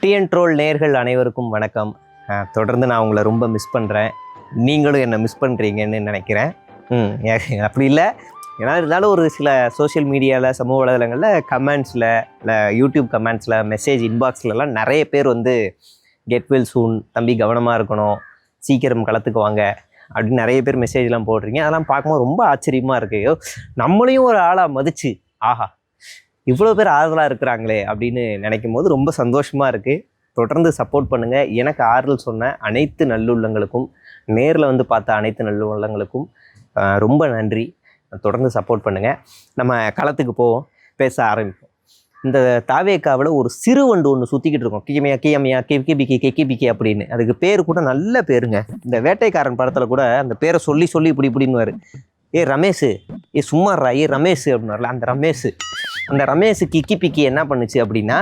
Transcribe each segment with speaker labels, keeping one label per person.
Speaker 1: TN troll நேயர்கள் அனைவருக்கும் வணக்கம். தொடர்ந்து நான் உங்களை ரொம்ப மிஸ் பண்ணுறேன், நீங்களும் என்னை மிஸ் பண்ணுறீங்கன்னு நினைக்கிறேன். அப்படி இல்லை, ஏன்னா இருந்தாலும் ஒரு சில சோஷியல் மீடியாவில், சமூக வலைதளங்களில் கமெண்ட்ஸில், இல்லை யூடியூப் கமெண்ட்ஸில், மெசேஜ் இன்பாக்ஸ்லலாம் நிறைய பேர் வந்து கெட் வெல் சூன், தம்பி கவனமாக இருக்கணும், சீக்கிரம் களத்துக்கு வாங்க அப்படின்னு நிறைய பேர் மெசேஜ்லாம் போடுறீங்க. அதெல்லாம் பார்க்கும்போது ரொம்ப ஆச்சரியமாக இருக்குது. நம்மளையும் ஒரு ஆளாக மதிச்சு, ஆஹா இவ்வளோ பேர் ஆறுதலாக இருக்கிறாங்களே அப்படின்னு நினைக்கும் போது ரொம்ப சந்தோஷமாக இருக்குது. தொடர்ந்து சப்போர்ட் பண்ணுங்கள். எனக்கு ஆறுதல் சொன்ன அனைத்து நல்லுள்ளங்களுக்கும், நேரில் வந்து பார்த்த அனைத்து நல்லுள்ளங்களுக்கும் ரொம்ப நன்றி. தொடர்ந்து சப்போர்ட் பண்ணுங்கள். நம்ம களத்துக்கு போவோம், பேச ஆரம்பிப்போம். இந்த தாவேக்காவில் ஒரு சிறு வண்டு ஒன்று சுற்றிக்கிட்டு இருக்கோம், கியமையா கியமையா கெக்கிபிக்கி கெக்கிபிக்கி அப்படின்னு. அதுக்கு பேர் கூட நல்ல பேருங்க. இந்த வேட்டைக்காரன் படத்தில் கூட அந்த பேரை சொல்லி சொல்லி இப்படின்னுவார். ஏ ரமேஷு, ஏ சும்மாறா, ஏ ரமேஷு அப்படின்னார்ல, அந்த ரமேஷ் கிக்கி பிக்கி என்ன பண்ணுச்சு அப்படின்னா,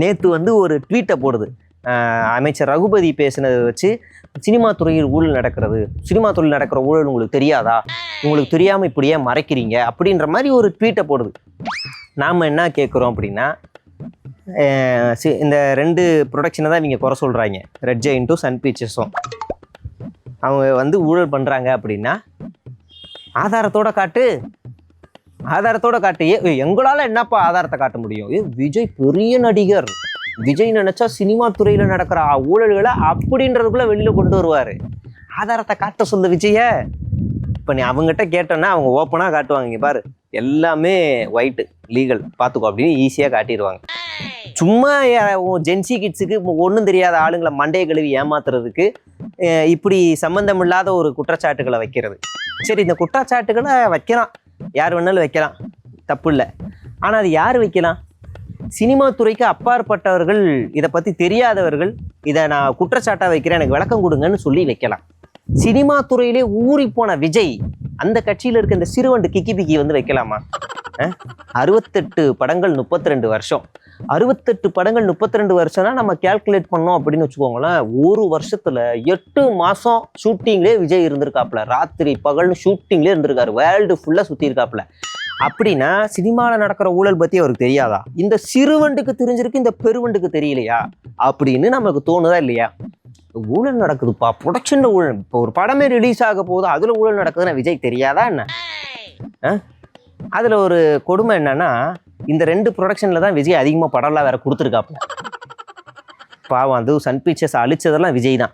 Speaker 1: நேற்று வந்து ஒரு ட்வீட்டை போடுது. அமைச்சர் ரகுபதி பேசினதை வச்சு, சினிமா துறையில் ஊழல் நடக்கிறது, சினிமா துறையில் நடக்கிற ஊழல் உங்களுக்கு தெரியாதா, உங்களுக்கு தெரியாமல் இப்படியே மறைக்கிறீங்க அப்படின்ற மாதிரி ஒரு ட்வீட்டை போடுது. நாம் என்ன கேட்குறோம் அப்படின்னா, இந்த 2 ப்ரொடக்ஷனை தான் இவங்க குறை சொல்கிறாங்க, ரெட் ஜெயின்ட்டும் சன் பிக்சர்ஸும். அவங்க வந்து ஊழல் பண்ணுறாங்க அப்படின்னா ஆதாரத்தோட காட்டு, ஆதாரத்தோட காட்டு. எங்களால் என்னப்பா ஆதாரத்தை காட்ட முடியும்? விஜய் பெரிய நடிகர், விஜய் நினைச்சா சினிமா துறையில் நடக்கிற ஊழல்களை அப்படின்றதுக்குள்ள வெளியில் கொண்டு வருவார். ஆதாரத்தை காட்ட சொல்ல விஜய. இப்போ நீ அவங்ககிட்ட கேட்டோன்னா அவங்க ஓப்பனாக காட்டுவாங்க, இங்கே பாரு எல்லாமே ஒயிட்டு லீகல் பார்த்துக்கோ அப்படின்னு ஈஸியாக காட்டிடுவாங்க. சும்மா ஜென்சி கிட்ஸுக்கு ஒன்றும் தெரியாத ஆளுங்களை மண்டையை கழுவி ஏமாத்துறதுக்கு இப்படி சம்மந்தம் இல்லாத ஒரு குற்றச்சாட்டுகளை வைக்கிறது. சரி, இந்த குற்றச்சாட்டுகளை வைக்கலாம், யார் வேணாலும் வைக்கலாம், தப்பு இல்லை. ஆனால் அது யார் வைக்கலாம்? சினிமா துறைக்கு அப்பாற்பட்டவர்கள், இதை பற்றி தெரியாதவர்கள் இதை நான் குற்றச்சாட்டாக வைக்கிறேன், எனக்கு விளக்கம் கொடுங்கன்னு சொல்லி வைக்கலாம். சினிமா துறையிலே ஊறி போன விஜய், அந்த கட்சியில் இருக்க இந்த சிறுவண்டு கிக்கி பிக்கி வந்து வைக்கலாமா? 68 படங்கள் 32 வருஷம், 68 படங்கள் 32 வருஷம்னா நம்ம கேல்குலேட் பண்ணோம் அப்படின்னு வச்சுக்கோங்களேன், ஒரு வருஷத்துல 8 மாசம் ஷூட்டிங்லேயே விஜய் இருந்திருக்காப்புல. ராத்திரி பகல்னு ஷூட்டிங்லேயே இருந்திருக்காரு, வேர்ல்டு ஃபுல்லாக சுற்றி இருக்காப்புல. அப்படின்னா சினிமாவில் நடக்கிற ஊழல் பற்றி அவருக்கு தெரியாதா? இந்த சிறுவண்டுக்கு தெரிஞ்சிருக்கு, இந்த பெருவண்டுக்கு தெரியலையா அப்படின்னு நமக்கு தோணுதா இல்லையா? ஊழல் நடக்குதுப்பா, ப்ரொடக்ஷன்ல ஊழல். இப்போ ஒரு படமே ரிலீஸ் ஆக போகுது, அதுல ஊழல் நடக்குதுன்னா விஜய் தெரியாதா என்ன? அதுல ஒரு கொடுமை என்னன்னா, இந்த 2 ப்ரொடக்ஷன்ல தான் விஜய் அதிகமாக படம்லாம் வேற கொடுத்துருக்காப்புல. பாவம், அது சன் பிக்சர்ஸ் அழிச்சதெல்லாம் விஜய் தான்.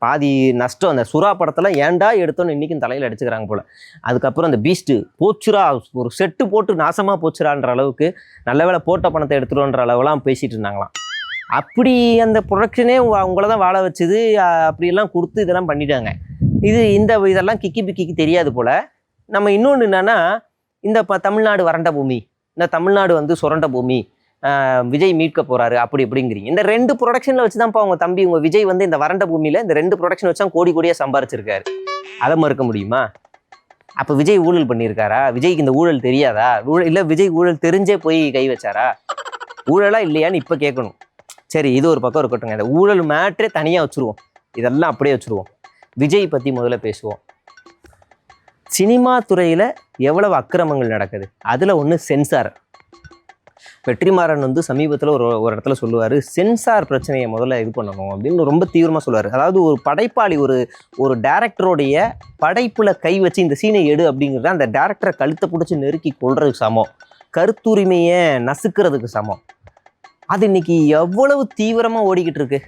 Speaker 1: பாதி நஷ்டம். அந்த சுறா படத்தெல்லாம் ஏன்டா எடுத்தோன்னு இன்றைக்கும் தலையில் அடிச்சுக்கிறாங்க போல். அதுக்கப்புறம் அந்த பீஸ்ட்டு போச்சுரா, ஒரு செட்டு போட்டு நாசமாக போச்சுரான்ற அளவுக்கு, நல்ல வேலை போட்ட பணத்தை எடுத்துருவோன்ற அளவுலாம் பேசிகிட்டு இருந்தாங்களாம். அப்படி அந்த ப்ரொடக்ஷனே அவங்கள தான் வாழ வச்சுது, அப்படியெல்லாம் கொடுத்து இதெல்லாம் பண்ணிட்டாங்க. இதெல்லாம் கிக்கி பிக்கிக்கு தெரியாது போல். நம்ம இன்னொன்று என்னென்னா, இந்த தமிழ்நாடு வறண்ட பூமி, இந்த தமிழ்நாடு வந்து சுரண்ட பூமி, விஜய் மீட்க போறாரு அப்படி இப்படிங்கிறீங்க. இந்த 2 ப்ரொடக்ஷன்ல வச்சுதான்ப்பா உங்க தம்பி, உங்க விஜய் வந்து இந்த வறண்ட பூமியில இந்த 2 ப்ரொடக்ஷன் வச்சா கோடி கோடியா சம்பாரிச்சிருக்காரு. அதை மறுக்க முடியுமா? அப்ப விஜய் ஊழல் பண்ணியிருக்காரா? விஜய்க்கு இந்த ஊழல் தெரியாதா? இல்ல விஜய் ஊழல் தெரிஞ்சே போய் கை வச்சாரா? ஊழலா இல்லையான்னு இப்ப கேட்கணும். சரி, இது ஒரு பக்கம் இருக்கட்டுங்க. இந்த ஊழல் மேட்ரே தனியா வச்சுருவோம், இதெல்லாம் அப்படியே வச்சுருவோம். விஜய் பத்தி முதல்ல பேசுவோம். சினிமா துறையில எவ்வளவு அக்கிரமங்கள் நடக்குது, அதுல ஒண்ணு சென்சார். வெற்றிமாறன் வந்து சமீபத்தில் ஒரு இடத்துல சொல்லுவார், சென்சார் பிரச்சனையை முதல்ல இது பண்ணணும் அப்படின்னு ரொம்ப தீவிரமாக சொல்லுவார். அதாவது ஒரு படைப்பாளி, ஒரு டேரக்டருடைய படைப்பில் கை வச்சு இந்த சீனை எடு அப்படிங்கிறத அந்த டேரக்டரை கழுத்தை பிடிச்சி நெருக்கி கொள்றதுக்கு சமம், கருத்துரிமையை நசுக்கிறதுக்கு சமம். அது இன்னைக்கு எவ்வளவு தீவிரமாக ஓடிக்கிட்டு இருக்கு,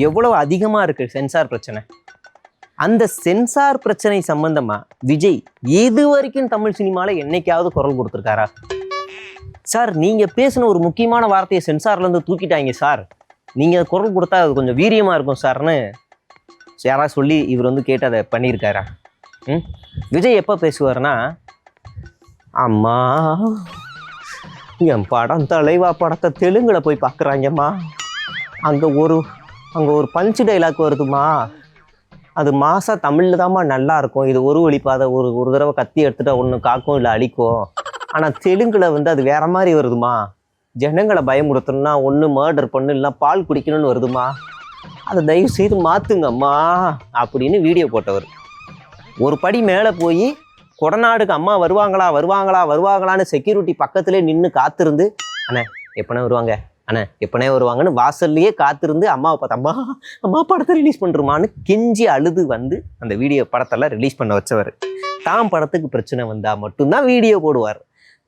Speaker 1: எவ்வளவு அதிகமாக இருக்குது சென்சார் பிரச்சனை. அந்த சென்சார் பிரச்சனை சம்பந்தமாக விஜய் இது வரைக்கும் தமிழ் சினிமாவில் என்னைக்காவது குரல் கொடுத்துருக்காரா? சார், நீங்கள் பேசின ஒரு முக்கியமான வார்த்தையை சென்சார்லேருந்து தூக்கிட்டாங்க சார், நீங்கள் குரல் கொடுத்தா அது கொஞ்சம் வீரியமாக இருக்கும் சார்னு யாராவது சொல்லி இவர் வந்து கேட்டு அதை பண்ணியிருக்காரா? விஜய் எப்போ பேசுவார்னா, அம்மா என் படம் தலைவா படத்தை தெலுங்குல போய் பார்க்குறாங்கம்மா, அங்கே ஒரு பஞ்சு டைலாக் வருதுமா, அது மாசா தமிழில் தான்மா நல்லா இருக்கும், இது ஒரு வழிப்பாத, ஒரு தடவை கத்தி எடுத்துட்டா ஒன்று காக்கும் இல்லை அழிக்கும், ஆனால் தெலுங்குல வந்து அது வேற மாதிரி வருதுமா, ஜனங்களை பயமுறுத்தணும்னா ஒன்று மர்டர் பண்ணு இல்லை பால் குடிக்கணும்னு வருதுமா, அதை தயவு செய்து மாற்றுங்கம்மா அப்படின்னு வீடியோ போட்டவர். ஒரு படி மேலே போய் கொடநாடுக்கு அம்மா வருவாங்களான்னு செக்யூரிட்டி பக்கத்துலேயே நின்று காத்திருந்து, அண்ணே எப்போனா வருவாங்க ஆனால் எப்பனே வருவாங்கன்னு வாசல்லையே காத்திருந்து அம்மாவை பார்த்து அம்மா அம்மா படத்தை ரிலீஸ் பண்ணுறோமான்னு கெஞ்சி அழுது வந்து அந்த வீடியோ படத்தெல்லாம் ரிலீஸ் பண்ண வச்சவர். தாம் படத்துக்கு பிரச்சனை வந்தால் மட்டும்தான் வீடியோ போடுவார்.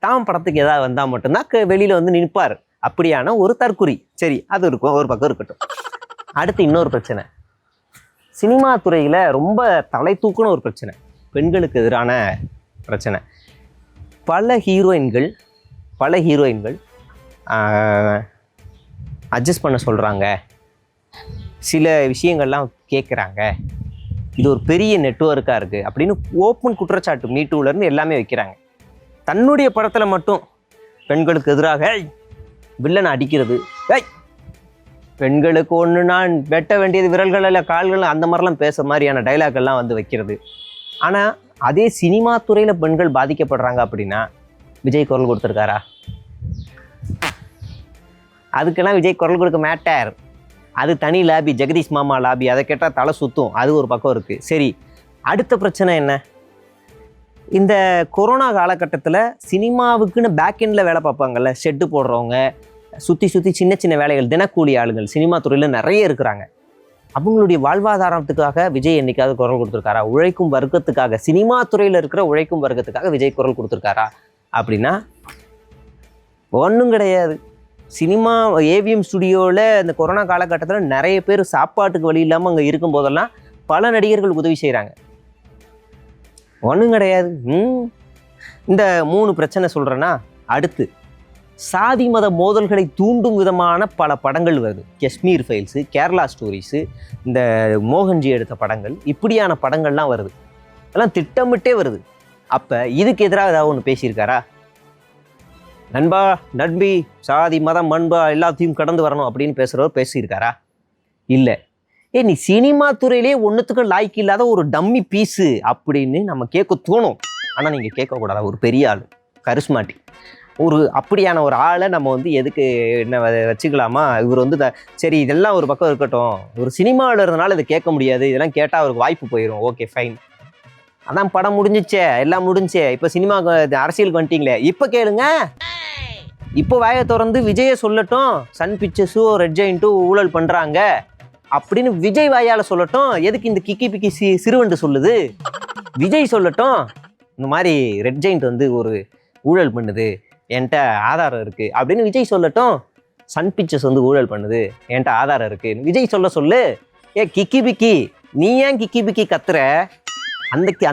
Speaker 1: தாம் படத்துக்கு ஏதாவது வந்தால் மட்டும்தான் வெளியில் வந்து நிற்பார். அப்படியான ஒரு தற்குறி. சரி, அது இருக்கும், ஒரு பக்கம் இருக்கட்டும். அடுத்து இன்னொரு பிரச்சனை, சினிமா துறையில் ரொம்ப தலை தூக்குன ஒரு பிரச்சனை, பெண்களுக்கு எதிரான பிரச்சனை. பல ஹீரோயின்கள் அட்ஜஸ்ட் பண்ண சொல்கிறாங்க, சில விஷயங்கள்லாம் கேட்குறாங்க, இது ஒரு பெரிய நெட்வொர்க்காக இருக்குது அப்படின்னு ஓப்பன் குற்றச்சாட்டு மீட்டூலேருந்து எல்லாமே வைக்கிறாங்க. தன்னுடைய படத்தில் மட்டும் பெண்களுக்கு எதிராக வில்லனை அடிக்கிறது, பெண்களுக்கு ஒன்று நான் வெட்ட வேண்டியது விரல்கள் இல்லை கால்கள், அந்த மாதிரிலாம் பேசுகிற மாதிரியான டைலாக்லாம் வந்து வைக்கிறது. ஆனால் அதே சினிமா துறையில் பெண்கள் பாதிக்கப்படுறாங்க அப்படின்னா விஜய் குரல் கொடுத்துருக்காரா? அதுக்கெல்லாம் விஜய் குரல் கொடுக்க மாட்டார். அது தனி லாபி, ஜெகதீஷ் மாமா லாபி. அதை கேட்டால் தலை சுற்றும். அது ஒரு பக்கம் இருக்குது. சரி, அடுத்த பிரச்சனை என்ன? இந்த கொரோனா காலகட்டத்தில் சினிமாவுக்குன்னு பேக்கெண்டில் வேலை பார்ப்பாங்கல்ல, ஷெட்டு போடுறவங்க, சுற்றி சின்ன சின்ன வேலைகள், தினக்கூலி ஆளுங்கள் சினிமா துறையில் நிறைய இருக்கிறாங்க. அவங்களுடைய வாழ்வாதாரத்துக்காக விஜய் என்னைக்காவது குரல் கொடுத்துருக்காரா? உழைக்கும் வர்க்கத்துக்காக, சினிமா துறையில் இருக்கிற உழைக்கும் வர்க்கத்துக்காக விஜய் குரல் கொடுத்துருக்காரா அப்படின்னா ஒன்றும் கிடையாது. சினிமா ஏவிஎம் ஸ்டுடியோவில் இந்த கொரோனா காலகட்டத்தில் நிறைய பேர் சாப்பாட்டுக்கு வழி இல்லாமல் அங்கே இருக்கும் போதெல்லாம் பல நடிகர்கள் உதவி செய்கிறாங்க. ஒன்றும் கிடையாது. இந்த 3 பிரச்சனை சொல்கிறேன்னா, அடுத்து சாதி மத மோதல்களை தூண்டும் விதமான பல படங்கள் வருது. காஷ்மீர் ஃபைல்ஸு, கேரளா ஸ்டோரிஸு, இந்த மோகன்ஜி எடுத்த படங்கள், இப்படியான படங்கள்லாம் வருது. அதெல்லாம் திட்டமிட்டே வருது. அப்போ இதுக்கு எதிராக ஏதாவது ஒன்று பேசியிருக்காரா? நண்பா, நண்பி, சாதி மதம் மண்பா எல்லாத்தையும் கடந்து வரணும் அப்படின்னு பேசுகிறவர் பேசியிருக்காரா? இல்லை. நீ சினிமா துறையிலே ஒன்றுத்துக்கும் லாய்க்கு இல்லாத ஒரு டம்மி பீஸு அப்படின்னு நம்ம கேட்க தோணும். ஆனால் நீங்கள் கேட்கக்கூடாது. ஒரு பெரிய ஆள், கரிஸ்மாட்டி, ஒரு அப்படியான ஒரு ஆளை நம்ம வந்து எதுக்கு என்ன வச்சுக்கலாமா? இவர் வந்து சரி, இதெல்லாம் ஒரு பக்கம் இருக்கட்டும், ஒரு சினிமாவில் இருந்தனால இதை கேட்க முடியாது, இதெல்லாம் கேட்டால் அவருக்கு வாய்ப்பு போயிடும். Okay, fine. அதான் படம் முடிஞ்சிச்சே, எல்லாம் முடிஞ்சே. இப்போ சினிமா அரசியலுக்கு வந்துட்டீங்களே, இப்போ கேளுங்க. இப்போ வாயை திறந்து விஜயை சொல்லட்டும், சன் பிக்சர்ஸு ரெட் ஜெயிண்ட்டு ஊழல் பண்ணுறாங்க அப்படின்னு விஜய் வாயால் சொல்லட்டும். எதுக்கு இந்த கிக்கி பிக்கி சிறுவண்டு சொல்லுது? விஜய் சொல்லட்டும், இந்த மாதிரி ரெட் ஜெயிண்ட் வந்து ஒரு ஊழல் பண்ணுது, என்கிட்ட ஆதாரம் இருக்குது அப்படின்னு விஜய் சொல்லட்டும். சன் பிக்சர்ஸ் வந்து ஊழல் பண்ணுது, என்கிட்ட ஆதாரம் இருக்குது விஜய் சொல்லு. கிக்கி பிக்கி, நீ ஏன் கிக்கி பிக்கி கத்துற?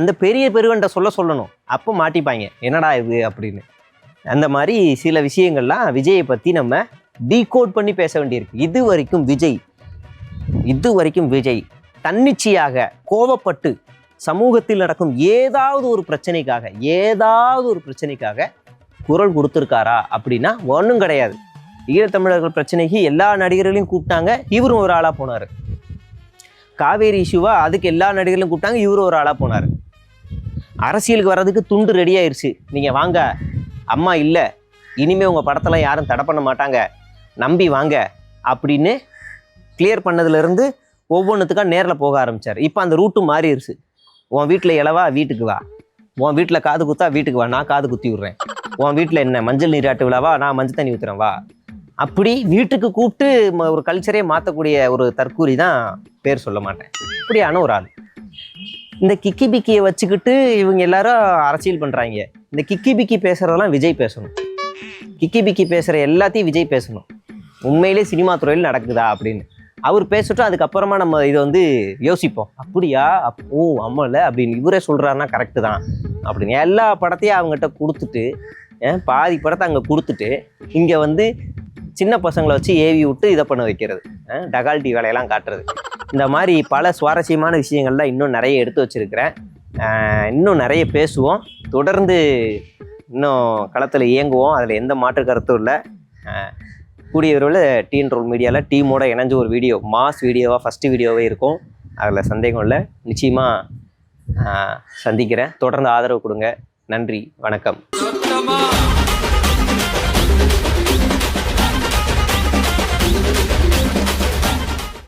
Speaker 1: அந்த பெரிய பெருவன்ட்ட சொல்லணும். அப்போ மாட்டிப்பாங்க, என்னடா இது அப்படின்னு. அந்த மாதிரி சில விஷயங்கள்லாம் விஜயை பற்றி நம்ம டீகோட் பண்ணி பேச வேண்டியிருக்கு. இது வரைக்கும் விஜய் தன்னிச்சையாக கோபப்பட்டு சமூகத்தில் நடக்கும் ஏதாவது ஒரு பிரச்சனைக்காக குரல் கொடுத்துருக்காரா அப்படின்னா ஒன்றும் கிடையாது. ஈழத்தமிழர்கள் பிரச்சனைக்கு எல்லா நடிகர்களையும் கூப்பிட்டாங்க, இவரும் ஒரு ஆளாக போனார். காவேரி இஷ்யூவா, அதுக்கு எல்லா நடிகர்களையும் கூப்பிட்டாங்க, இவரும் ஒரு ஆளாக போனார். அரசியலுக்கு வர்றதுக்கு துண்டு ரெடி ஆயிடுச்சு, நீங்கள் வாங்க, அம்மா இல்லை, இனிமேல் உங்கள் படத்தெல்லாம் யாரும் தடை பண்ண மாட்டாங்க, நம்பி வாங்க அப்படின்னு கிளியர் பண்ணதுலேருந்து ஒவ்வொன்றுத்துக்காக நேரில் போக ஆரம்பித்தார். இப்போ அந்த ரூட்டும் மாறிடுச்சு. உன் வீட்டில் இலவா, வீட்டுக்கு வா. உன் வீட்டில் காது குத்தா, வீட்டுக்கு வா, நான் காது குத்தி விட்றேன். உன் வீட்டில் என்ன மஞ்சள் நீராட்டு விழாவா, நான் மஞ்சள் தண்ணி ஊற்றுறேன் வா. அப்படி வீட்டுக்கு கூப்பிட்டு ஒரு கல்ச்சரே மாற்றக்கூடிய ஒரு தற்கூரி தான், பேர் சொல்ல மாட்டேன், இப்படியான ஒரு ஆள். இந்த கிக்கி பிக்கியை வச்சுக்கிட்டு இவங்க எல்லாரும் அரசியல் பண்ணுறாங்க. இந்த கிக்கி பிக்கி பேசுகிறதெல்லாம் விஜய் பேசணும். கிக்கி பிக்கி பேசுகிற எல்லாத்தையும் விஜய் பேசணும். உண்மையிலே சினிமா துறையில் நடக்குதா அப்படின்னு அவர் பேசட்டும். அதுக்கப்புறமா நம்ம இதை வந்து யோசிப்போம். அப்படியா, அம்மாவில் அப்படின்னு இவரே சொல்கிறாருன்னா கரெக்டு தான் அப்படின்னு எல்லா படத்தையும் அவங்ககிட்ட கொடுத்துட்டு, பாதி படத்தை அங்கே கொடுத்துட்டு, இங்கே வந்து சின்ன பசங்களை வச்சு ஏவி விட்டு இதை பண்ண வைக்கிறது, டகால்டி வேலையெல்லாம் காட்டுறது. இந்த மாதிரி பல சுவாரஸ்யமான விஷயங்கள்லாம் இன்னும் நிறைய எடுத்து வச்சுருக்கிறேன். இன்னும் நிறைய பேசுவோம். தொடர்ந்து இன்னும் களத்தில் இயங்குவோம். அதில் எந்த மாற்று கருத்தும் இல்லை. கூடிய விரைவில் டீன் ரோல் மீடியாவில் டீமோட இணைஞ்ச ஒரு வீடியோ, மாஸ் வீடியோவாக ஃபஸ்ட்டு வீடியோவே இருக்கும். அதில் சந்தேகம் இல்லை, நிச்சயமாக சந்திக்கிறேன். தொடர்ந்து ஆதரவு கொடுங்க. நன்றி, வணக்கம்.